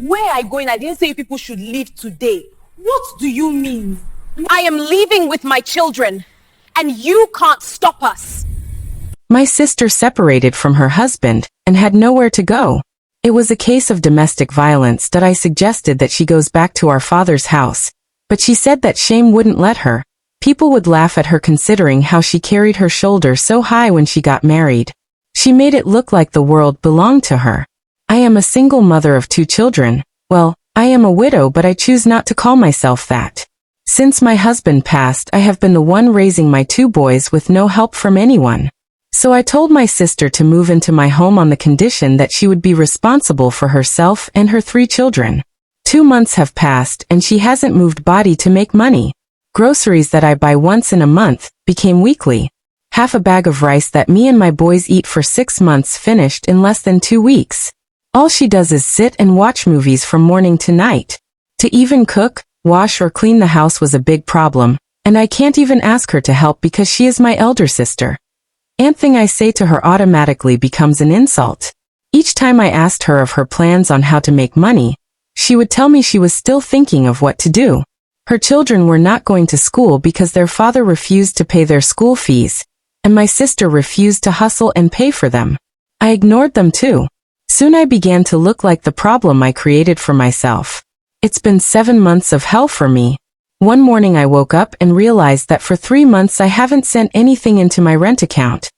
Where are you going? I didn't say people should leave today. What do you mean? I am leaving with my children, and you can't stop us. My sister separated from her husband and had nowhere to go. It was a case of domestic violence that I suggested that she goes back to our father's house, but she said that shame wouldn't let her. People would laugh at her considering how she carried her shoulder so high when she got married. She made it look like the world belonged to her. I am a single mother of 2 children. Well, I am a widow, but I choose not to call myself that. Since my husband passed, I have been the one raising my 2 boys with no help from anyone. So I told my sister to move into my home on the condition that she would be responsible for herself and her 3 children. 2 months have passed and she hasn't moved body to make money. Groceries that I buy once in a month became weekly. Half a bag of rice that me and my boys eat for 6 months finished in less than 2 weeks. All she does is sit and watch movies from morning to night. To even cook, wash or clean the house was a big problem, and I can't even ask her to help because she is my elder sister. Anything I say to her automatically becomes an insult. Each time I asked her of her plans on how to make money, she would tell me she was still thinking of what to do. Her children were not going to school because their father refused to pay their school fees, and my sister refused to hustle and pay for them. I ignored them too. Soon I began to look like the problem I created for myself. It's been 7 months of hell for me. One morning I woke up and realized that for 3 months I haven't sent anything into my rent account.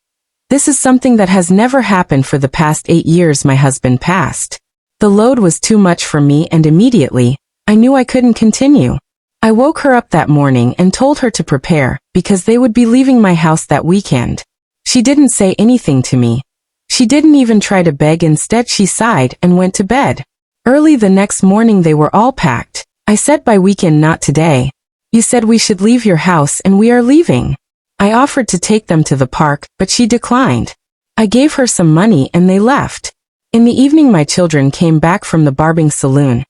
This is something that has never happened for the past 8 years my husband passed. The load was too much for me and immediately, I knew I couldn't continue. I woke her up that morning and told her to prepare, because they would be leaving my house that weekend. She didn't say anything to me. She didn't even try to beg, instead she sighed and went to bed. Early the next morning they were all packed. I said by weekend, not today. You said we should leave your house and we are leaving. I offered to take them to the park, but she declined. I gave her some money and they left. In the evening my children came back from the barbing saloon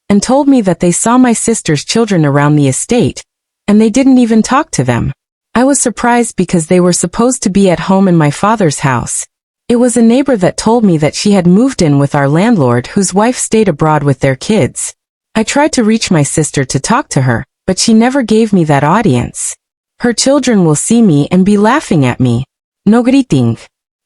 and told me that they saw my sister's children around the estate, and they didn't even talk to them. I was surprised because they were supposed to be at home in my father's house. It was a neighbor that told me that she had moved in with our landlord whose wife stayed abroad with their kids. I tried to reach my sister to talk to her, but she never gave me that audience. Her children will see me and be laughing at me. No griting.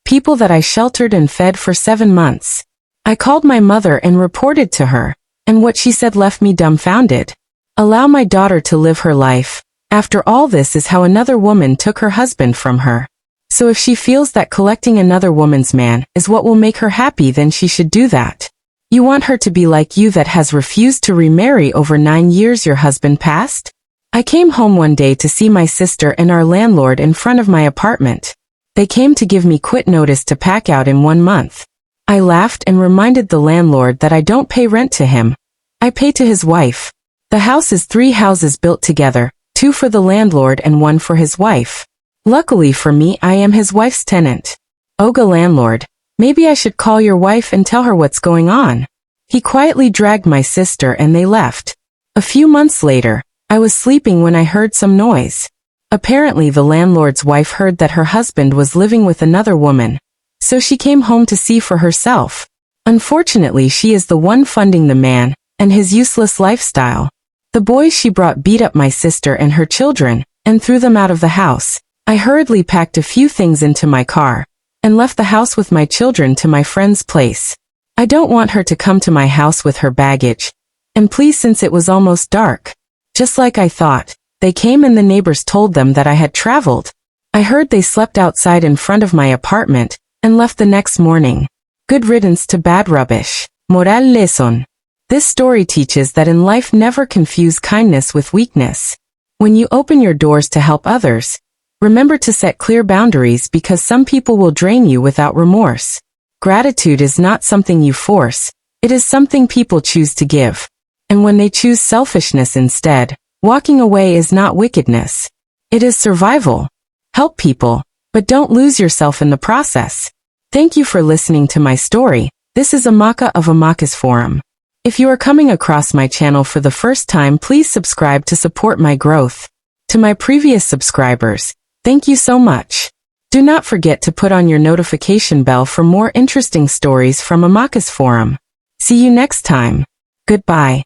People that I sheltered and fed for 7 months. I called my mother and reported to her, and what she said left me dumbfounded. Allow my daughter to live her life. After all, this is how another woman took her husband from her. So if she feels that collecting another woman's man is what will make her happy, then she should do that. You want her to be like you that has refused to remarry over 9 years your husband passed? I came home one day to see my sister and our landlord in front of my apartment. They came to give me quit notice to pack out in 1 month. I laughed and reminded the landlord that I don't pay rent to him. I pay to his wife. The house is 3 houses built together, 2 for the landlord and 1 for his wife. Luckily for me, I am his wife's tenant. Oga landlord, maybe I should call your wife and tell her what's going on. He quietly dragged my sister and they left. A few months later, I was sleeping when I heard some noise. Apparently the landlord's wife heard that her husband was living with another woman, so she came home to see for herself. Unfortunately, she is the one funding the man and his useless lifestyle. The boys she brought beat up my sister and her children and threw them out of the house. I hurriedly packed a few things into my car and left the house with my children to my friend's place. I don't want her to come to my house with her baggage. And please, since it was almost dark. Just like I thought, they came and the neighbors told them that I had traveled. I heard they slept outside in front of my apartment and left the next morning. Good riddance to bad rubbish. Moral lesson. This story teaches that in life never confuse kindness with weakness. When you open your doors to help others, remember to set clear boundaries, because some people will drain you without remorse. Gratitude is not something you force, it is something people choose to give. And when they choose selfishness instead, walking away is not wickedness. It is survival. Help people, but don't lose yourself in the process. Thank you for listening to my story. This is Amaka of Amakasforum. If you are coming across my channel for the first time, please subscribe to support my growth. To my previous subscribers, thank you so much. Do not forget to put on your notification bell for more interesting stories from Amakasforum. See you next time. Goodbye.